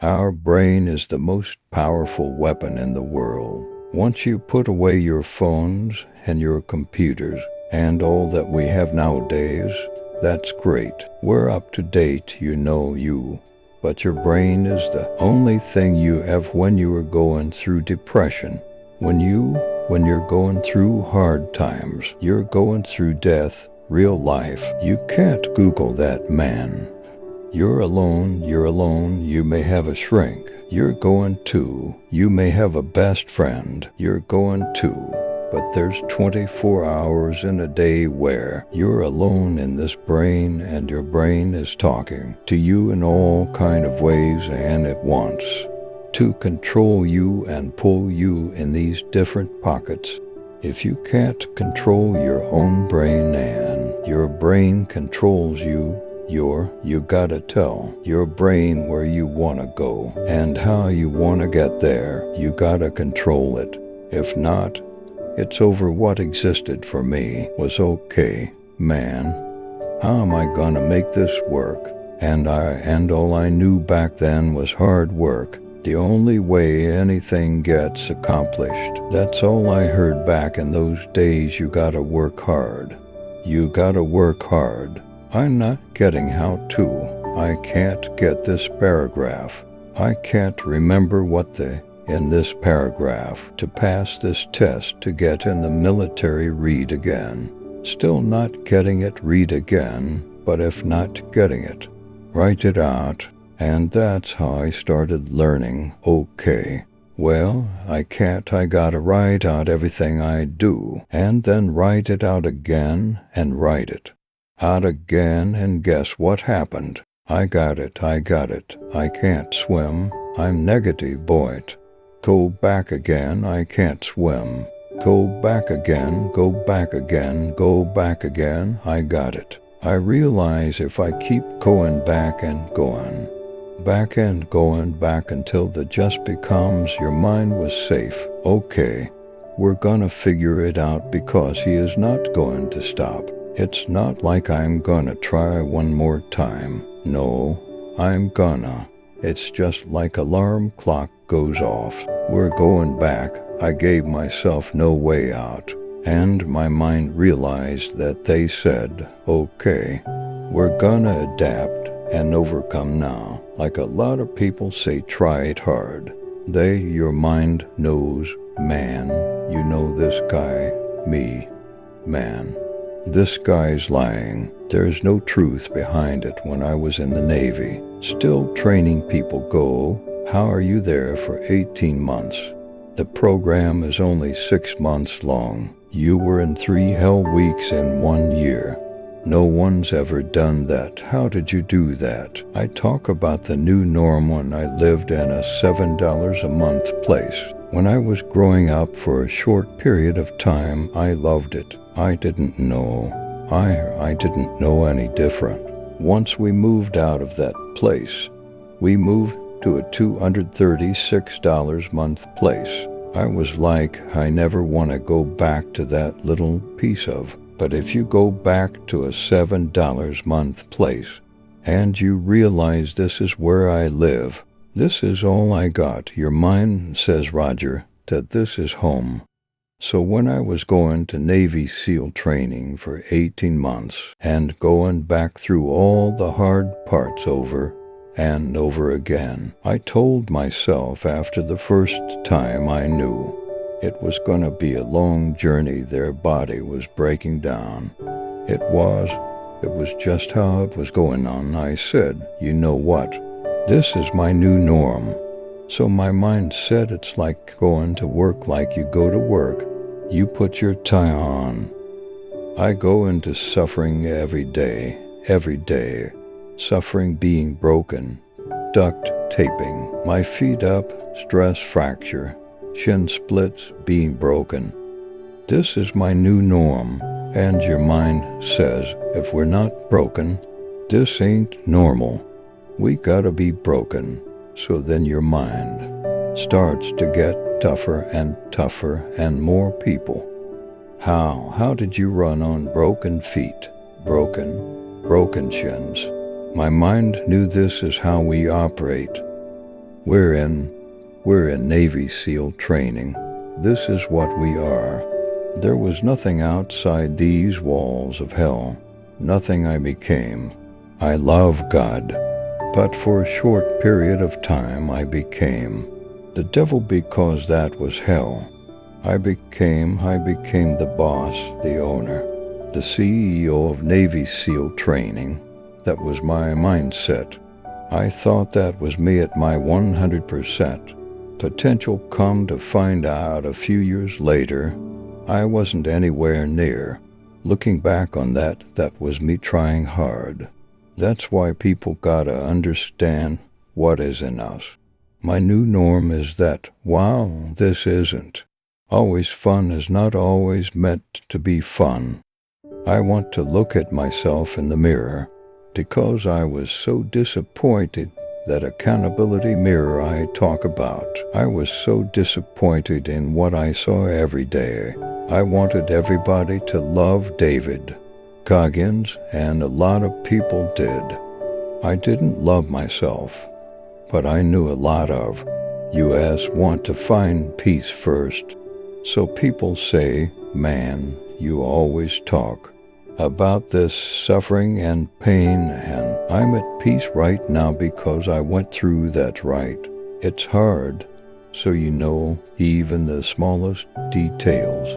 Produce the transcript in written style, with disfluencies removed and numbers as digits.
Our brain is the most powerful weapon in the world. Once you put away your phones and your computers and all that we have nowadays, that's great. We're up to date, you. But your brain is the only thing you have when you are going through depression. When you're going through hard times, you're going through death, real life. You can't Google that, man. You're alone, you may have a shrink. You're going to. You may have a best friend. You're going to. But there's 24 hours in a day where you're alone in this brain and your brain is talking to you in all kind of ways, and it wants to control you and pull you in these different pockets. If you can't control your own brain and your brain controls you, you gotta tell your brain where you wanna go and how you wanna get there. You gotta control it. If not, it's over. What existed for me was okay, man. How am I gonna make this work? And all I knew back then was hard work. The only way anything gets accomplished. That's all I heard back in those days. You gotta work hard. You gotta work hard. I'm not getting how to. I can't get this paragraph. I can't remember in this paragraph to pass this test to get in the military. Read again. Still not getting it. Read again. But if not getting it, write it out. And that's how I started learning. Okay. Well, I can't. I gotta write out everything I do and then write it out again and write it out again, and guess what happened? I got it. I can't swim. I'm negative, boy. Go back again. I can't swim. Go back again. Go back again. Go back again. I got it. I realize if I keep going back and going back until the just becomes your mind was safe. Okay, we're gonna figure it out because he is not going to stop. It's not like I'm gonna try one more time. No, I'm gonna. It's just like alarm clock goes off. We're going back. I gave myself no way out. And my mind realized that they said, okay, we're gonna adapt and overcome now. Like a lot of people say, try it hard. Your mind knows, man, you know this guy, me, man. This guy's lying. There's no truth behind it. When I was in the Navy, still training people go, how are you there for 18 months? The program is only 6 months long. You were in 3 hell weeks in 1 year. No one's ever done that. How did you do that? I talk about the new norm when I lived in a $7 a month place. When I was growing up for a short period of time, I loved it. I didn't know. I didn't know any different. Once we moved out of that place, we moved to a $236 month place. I was like, I never want to go back to that little piece of. But if you go back to a $7 month place and you realize this is where I live, this is all I got. Your mind says, Roger, that this is home. So when I was going to Navy SEAL training for 18 months and going back through all the hard parts over and over again, I told myself after the first time I knew it was going to be a long journey. Their body was breaking down. It was just how it was going on. I said, you know what? This is my new norm. So my mind said it's like going to work. Like you go to work, you put your tie on. I go into suffering every day, suffering being broken, duct taping, my feet up, stress fracture, shin splits being broken. This is my new norm, and your mind says if we're not broken, this ain't normal. We gotta be broken. So then your mind starts to get tougher and more people. How did you run on broken feet, broken shins? My mind knew this is how we operate. We're in, we're in Navy SEAL training. This is what we are. There was nothing outside these walls of hell, nothing I became. I love God, but for a short period of time I became the devil because that was hell. I became the boss, the owner, the CEO of Navy SEAL training. That was my mindset. I thought that was me at my 100% potential. Come to find out a few years later, I wasn't anywhere near. Looking back on that was me trying hard. That's why people gotta understand what is in us. My new norm is that while this isn't always fun, is not always meant to be fun. I want to look at myself in the mirror because I was so disappointed. That accountability mirror I talk about. I was so disappointed in what I saw every day. I wanted everybody to love David Goggins, and a lot of people did. I didn't love myself, but I knew a lot of us want to find peace first. So people say, man, you always talk about this suffering and pain, and I'm at peace right now because I went through that right. It's hard, so you know even the smallest details.